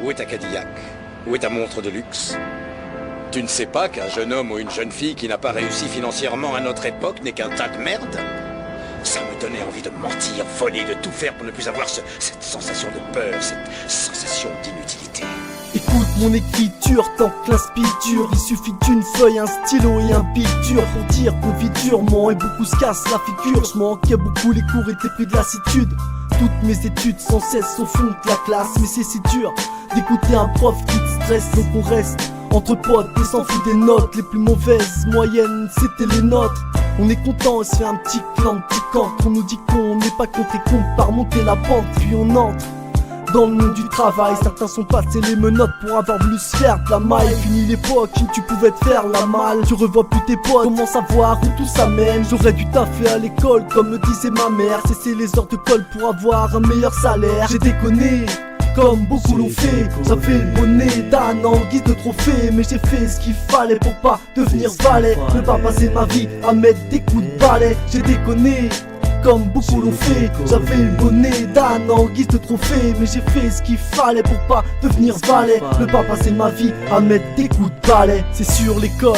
Où est ta Cadillac? Où est ta montre de luxe? Tu ne sais pas qu'un jeune homme ou une jeune fille qui n'a pas réussi financièrement à notre époque n'est qu'un tas de merde? Ça me donnait envie de mentir, voler, de tout faire pour ne plus avoir cette sensation de peur, cette sensation d'inutilité. Écoute mon écriture, tant que l'inspire, il suffit d'une feuille, un stylo et un bic dur pour dire qu'on vit durement et beaucoup se cassent la figure. Je manquais beaucoup, les cours étaient pris de lassitude. Toutes mes études sans cesse au fond de la classe, mais c'est si dur d'écouter un prof qui te stresse. Donc on reste entre potes et s'en fout des notes. Les plus mauvaises moyennes, c'était les nôtres. On est content, on se fait un petit clan, petit camp. On nous dit qu'on n'est pas contre et qu'on part monter la pente. Puis on entre dans le monde du travail. Certains sont passés les menottes pour avoir voulu se faire de la maille. Fini l'époque où tu pouvais te faire la malle. Tu revois plus tes potes, comment savoir où tout ça mène. J'aurais dû taffer à l'école comme me disait ma mère. Cesser les heures de colle pour avoir un meilleur salaire. J'ai déconné comme beaucoup l'ont fait. J'avais le bonnet d'âne en guise de trophée. Mais j'ai fait ce qu'il fallait pour pas devenir valet. Ne pas passer ma vie à mettre des coups de balai. J'ai déconné comme beaucoup l'ont fait. J'avais le bonnet d'âne en guise de trophée. Mais j'ai fait ce qu'il fallait pour pas devenir valet. Ne pas passer ma vie à mettre des coups de balai. C'est sur l'école,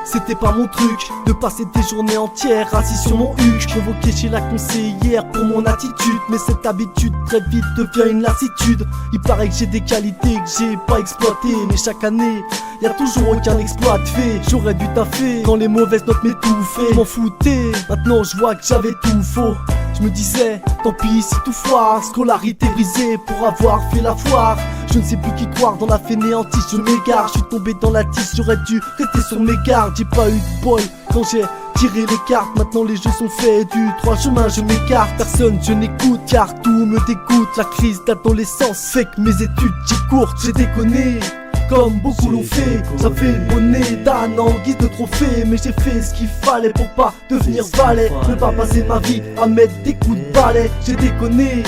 c'était pas mon truc de passer des journées entières assis sur mon huc. Convoqué chez la conseillère pour mon attitude. Mais cette habitude très vite devient une lassitude. Il paraît que j'ai des qualités que j'ai pas exploitées. Mais chaque année, y'a toujours aucun exploit de fait. J'aurais dû taffer quand les mauvaises notes m'étouffaient. M'en foutais, maintenant je vois que j'avais tout faux. Je me disais, tant pis si tout foire. Scolarité brisée pour avoir fait la foire. Je ne sais plus qui croire dans la fainéantise, je m'égare. Je suis tombé dans la tisse, j'aurais dû rester sur mes gardes. J'ai pas eu de bol quand j'ai tiré les cartes. Maintenant les jeux sont faits du droit chemin, je m'écarte. Personne je n'écoute car tout me dégoûte. La crise d'adolescence fait que mes études j'y courtes. J'ai déconné comme beaucoup l'ont fait. J'avais le bonnet d'âne en guise de trophée. Mais j'ai fait ce qu'il fallait pour pas devenir valet. Ne pas passer ma vie à mettre des coups de balai. J'ai déconné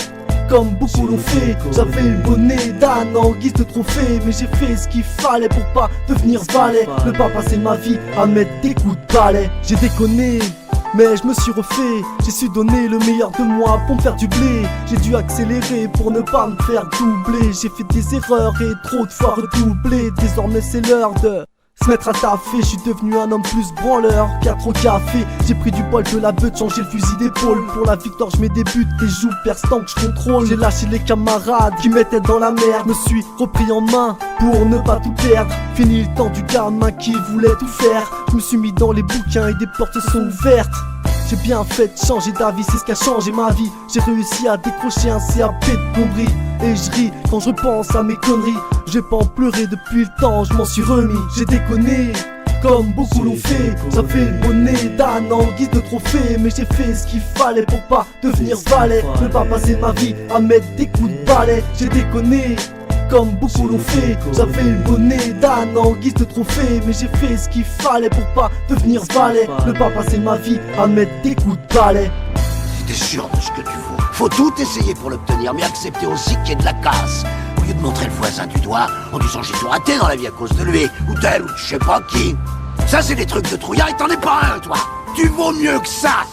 comme beaucoup l'ont fait. J'avais le bonnet d'âne en guise de trophée. Mais j'ai fait ce qu'il fallait pour pas devenir valet. Ne pas passer ma vie à mettre des coups de balai. J'ai déconné mais je me suis refait, j'ai su donner le meilleur de moi pour me faire du blé. J'ai dû accélérer pour ne pas me faire doubler. J'ai fait des erreurs et trop de fois redoublé. Désormais c'est l'heure de se mettre à taffer. Je suis devenu un homme plus branleur qu'à trop café. J'ai pris du poil de la beuh, changé le fusil d'épaule. Pour la victoire je mets des buts, des joues percent que je contrôle. J'ai lâché les camarades qui m'étaient dans la merde. Me suis repris en main pour ne pas tout perdre. Fini le temps du gamin qui voulait tout faire. Je me suis mis dans les bouquins et des portes sont ouvertes. J'ai bien fait de changer d'avis, c'est ce qui a changé ma vie. J'ai réussi à décrocher un CAP de plomberie. Et je ris quand je pense à mes conneries. J'ai pas en pleurer depuis le temps, je m'en suis remis. J'ai déconné comme beaucoup l'ont fait. J'avais le bonnet d'âne en guise de trophée. Mais j'ai fait ce qu'il fallait pour pas devenir valet. Ne pas passer ma vie à mettre des coups de balai. J'ai déconné comme beaucoup l'ont fait. J'avais le bonnet d'âne en guise de trophée. Mais j'ai fait ce qu'il fallait pour pas devenir valet. Ne pas passer ma vie à mettre des coups de balai. Si t'es sûr de ce que tu vaux, faut tout essayer pour l'obtenir, mais accepter aussi qu'il y ait de la casse. Au lieu de montrer le voisin du doigt en disant j'ai tout raté dans la vie à cause de lui, ou d'elle, ou je sais pas qui. Ça c'est des trucs de trouillard et t'en es pas un toi. Tu vaux mieux que ça.